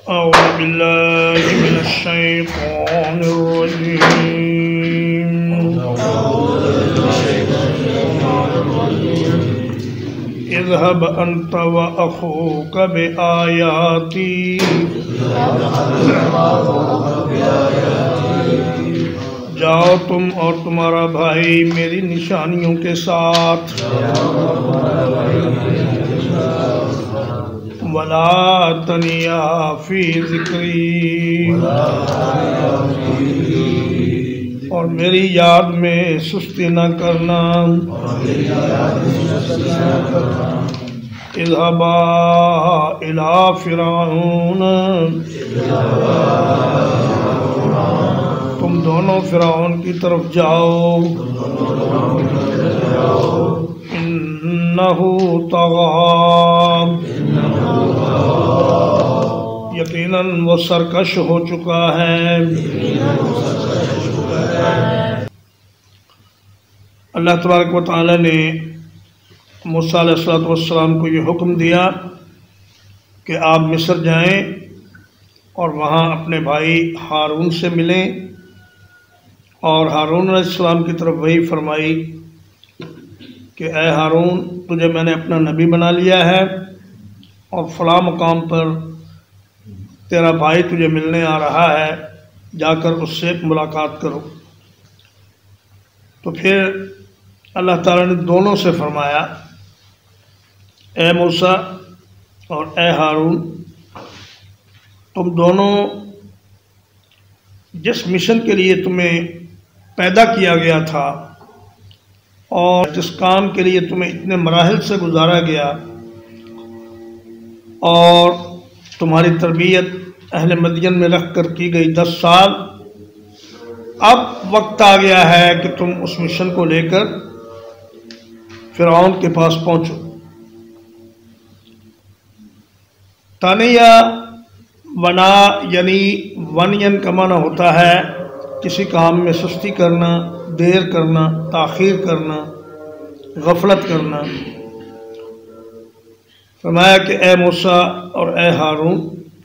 أعوذ بالله من الشيطان الرجيم اذهب أنت وأخوك بآياتي جاؤ تم اور تمہارا بھائی میری نشانیوں کے ساتھ وَلَا تَنِيَا فِي ذِكْرِي اور میری یاد میں سستی نہ کرنا اذهبا إِلَى فِرْعَوْنَ تم دونوں فرعون کی طرف جاؤ انہو طغى یقیناً وہ سرکش ہو چکا ہے اللہ تبارک و تعالی نے موسیٰ علیہ السلام کو یہ حکم دیا کہ آپ مصر جائیں اور وہاں اپنے بھائی ہارون سے ملیں اور ہارون علیہ السلام کی طرف وحی فرمائی کہ اے ہارون تجھے میں نے اپنا نبی بنا لیا ہے اور فلاں مقام پر تیرا بھائی تجھے ملنے آ رہا ہے جا کر اس سے ملاقات کرو تو پھر اللہ تعالیٰ نے دونوں سے فرمایا اے موسیٰ اور اے ہارون تم دونوں جس مشن کے لیے تمہیں پیدا کیا گیا تھا اور جس کام کے لیے تمہیں اتنے مراحل سے گزارا گیا اور تمہاری تربیت اہل مدین میں رکھ کر کی گئی 10 سال اب وقت آ گیا ہے کہ تم اس مشن کو لے کر فرعون کے پاس پہنچو تانیہ ونا یعنی ونین کا معنی ہوتا ہے کسی کام میں سستی کرنا دیر کرنا تاخیر کرنا غفلت کرنا فرمایا کہ اے موسیٰ اور اے ہارون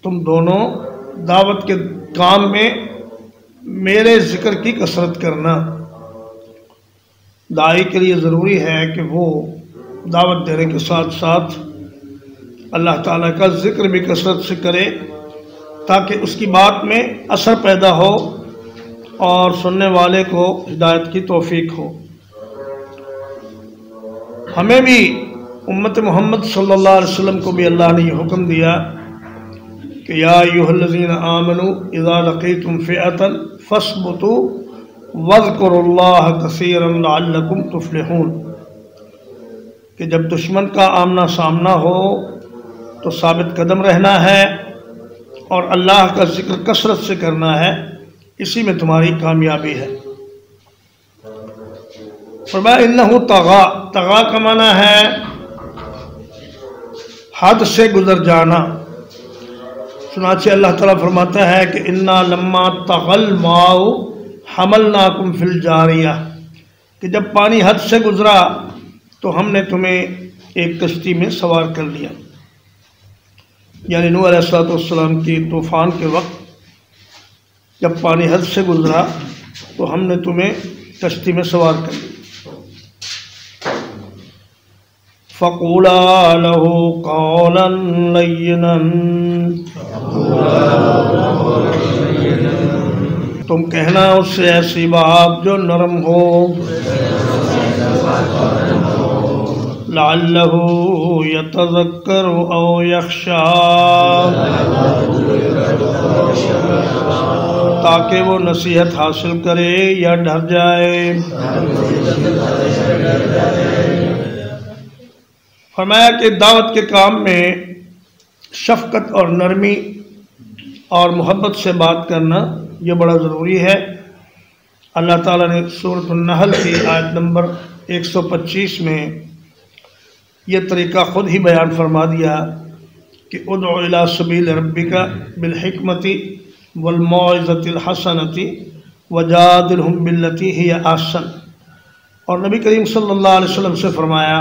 تم دونوں دعوت کے کام میں میرے ذکر کی کثرت کرنا داعی کے لیے ضروری ہے کہ وہ دعوت دینے کے ساتھ ساتھ اللہ تعالیٰ کا ذکر بھی کثرت سے کرے تاکہ اس کی بات میں اثر پیدا ہو اور سننے والے کو ہدایت کی توفیق ہو ہمیں بھی امت محمد صلی اللہ علیہ وسلم کو بھی اللہ نے یہ حکم دیا کہ یا ایھا الذین آمنوا اذا لقیتم فئۃ فاثبتوا واذکروا اللہ کثیرا لعلکم تفلحون کہ جب دشمن کا آمنا سامنا ہو تو ثابت قدم رہنا ہے اور اللہ کا ذکر کثرت سے کرنا ہے اسی میں تمہاری کامیابی ہے فرمایا انہو طغا طغا کا معنی ہے حد سے گزر جانا چنانچہ اللہ تعالیٰ فرماتا ہے کہ انا لما طغى الماء حملناکم فی الجاریہ کہ جب پانی حد سے گزرا تو ہم نے تمہیں ایک کشتی میں سوار کر لیا یعنی نوح علیہ السلام کی طوفان کے وقت جب پانی حد سے گزرا تو ہم نے تمہیں کشتی میں سوار کر لیا فَقُولَا لَهُ قَوْلًا لَيِّنًا تم کہنا اس سے ایسی بات جو نرم ہو لَعَلَّهُ يَتَذَكَّرُ أَوْ يَخْشَى تاکہ وہ نصیحت حاصل کرے یا ڈر جائے فرمایا کہ دعوت کے کام میں شفقت اور نرمی اور محبت سے بات کرنا یہ بڑا ضروری ہے اللہ تعالیٰ نے سورۃ النحل کی آیت نمبر 125 میں یہ طریقہ خود ہی بیان فرما دیا کہ ادع الی سبیل ربک بالحکمت والموعظۃ الحسنۃ وجادلہم باللتی ہی احسن اور نبی کریم صلی اللہ علیہ وسلم سے فرمایا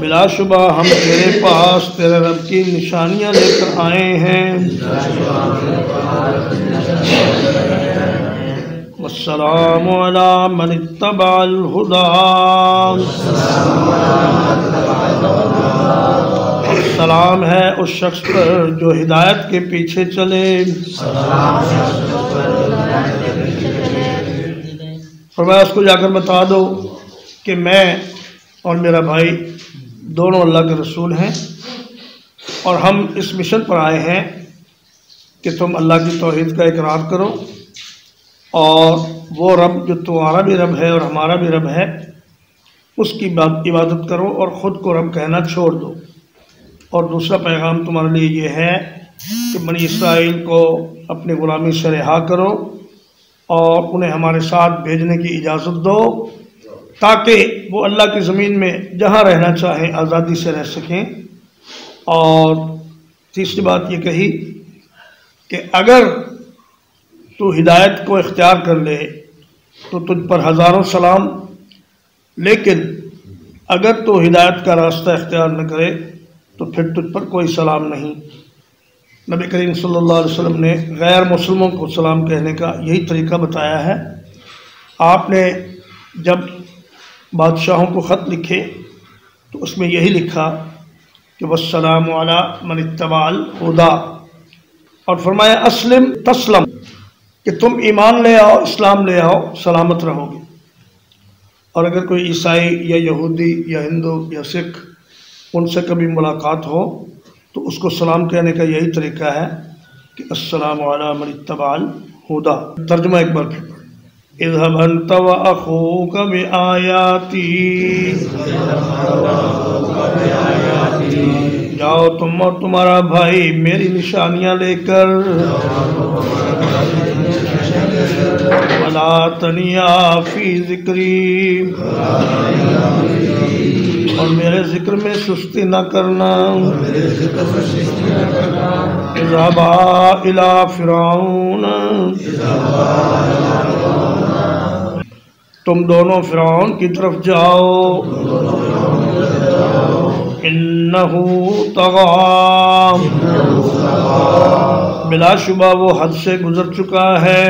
بلا شبہ ہم تیرے پاس تیرے رب کی نشانیاں لے کر آئے ہیں۔ والسلام علی من اتبع الہدی، سلام ہے اس شخص پر جو ہدایت کے پیچھے چلے۔ فرمایا اس کو جا کر بتا دو کہ میں اور میرا بھائی دونوں اللہ کے رسول ہیں، اور ہم اس مشن پر آئے ہیں کہ تم اللہ کی توحید کا اقرار کرو، اور وہ رب جو تمہارا بھی رب ہے اور ہمارا بھی رب ہے اس کی عبادت کرو، اور خود کو رب کہنا چھوڑ دو۔ اور دوسرا پیغام تمہارے لیے یہ ہے کہ بنی اسرائیل کو اپنی غلامی سے رہا کرو اور انہیں ہمارے ساتھ بھیجنے کی اجازت دو، تاکہ وہ اللہ کی زمین میں جہاں رہنا چاہیں آزادی سے رہ سکیں۔ اور تیسری بات یہ کہی کہ اگر تو ہدایت کو اختیار کر لے تو تجھ پر ہزاروں سلام، لیکن اگر تو ہدایت کا راستہ اختیار نہ کرے تو پھر تجھ پر کوئی سلام نہیں۔ نبی کریم صلی اللہ علیہ وسلم نے غیر مسلموں کو سلام کہنے کا یہی طریقہ بتایا ہے۔ آپ نے جب بادشاہوں کو خط لکھے تو اس میں یہی لکھا کہ والسلام علی من اتبع الہدی، اور فرمایا اسلم تسلم، کہ تم ایمان لے آؤ، اسلام لے آؤ، سلامت رہو گے۔ اور اگر کوئی عیسائی یا یہودی یا ہندو یا سکھ ان سے کبھی ملاقات ہو تو اس کو سلام کہنے کا یہی طریقہ ہے کہ السلام علی من اتبع الہدی۔ ترجمہ ایک بار پھر پڑھیں۔ اذهب انت واخوك بآیاتی، جاؤ تم اور تمہارا بھائی میری نشانیاں لے کر، ولا تنیا فی ذکری، اور میرے ذکر میں سستی نہ کرنا۔ اذهبا الی فرعون، تم دونوں فرعون کی طرف جاؤ، انہ طغی، بلا شبہ وہ حد سے گزر چکا ہے۔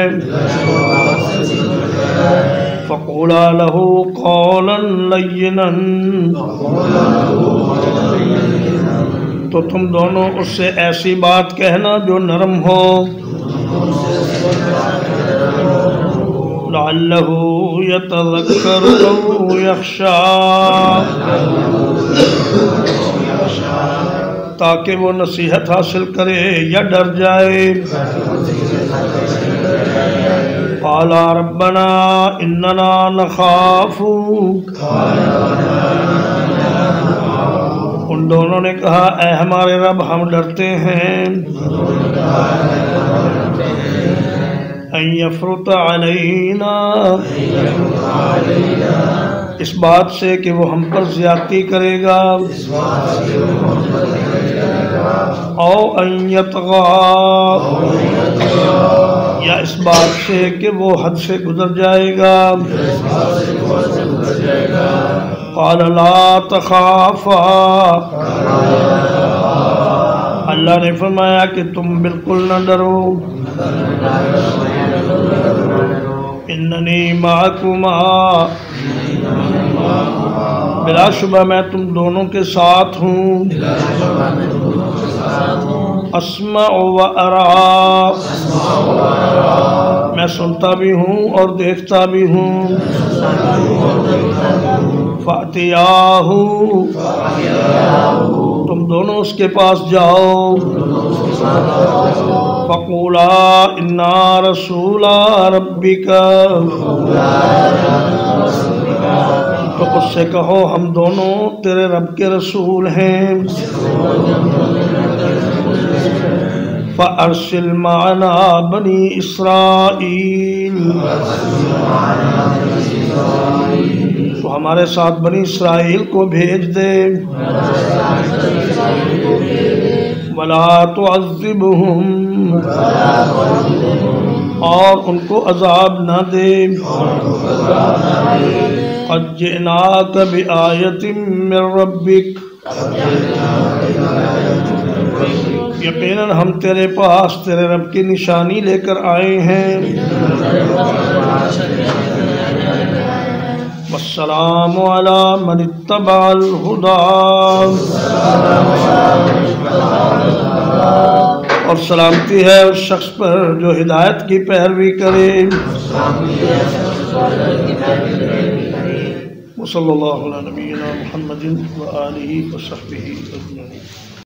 فقولا لہ قولا لینا، تو تم دونوں اس سے ایسی بات کہنا جو نرم ہو۔ لعلہ یتذکر او یخشی، تاکہ وہ نصیحت حاصل کرے یا ڈر جائے۔ قال ربنا اننا نخاف، ان دونوں نے کہا اے ہمارے رب ہم ڈرتے ہیں، ان یفرط علینا، اس بات سے کہ وہ ہم پر زیادتی کرے گا، او ان یطغی، یا اس بات سے کہ وہ حد سے گزر جائے گا۔ قال لا تخافا، اللہ نے فرمایا کہ تم بالکل نہ ڈرو، اننی معکما، بلا شبہ میں تم دونوں کے ساتھ ہوں، اسمع و ارا، میں سنتا بھی ہوں اور دیکھتا بھی ہوں۔ فَأْتِيَاهُ، تم دونوں اس کے پاس جاؤ، فَقُولَا إِنَّا رَسُولَ رَبِّكَ، تو اس سے کہو ہم دونوں تیرے رب کے رسول ہیں۔ فَأَرْسِلْ مَعَنَا بَنِي إِسْرَائِيلَ، تو ہمارے ساتھ بنی اسرائیل کو بھیج دے۔ وَلَا تُعَذِّبْهُمْ، اور ان کو عذاب نہ دے۔ قد جئناک بآیت من ربک، یقیناً ہم تیرے پاس تیرے رب کی نشانی لے کر آئے ہیں، والسلام علی من اتبع الہدی، اور سلامتی ہے اس شخص پر جو ہدایت کی پیروی کرے۔ وصلی اللہ علی نبینا محمد وآلہ وصحبہ اجمعین۔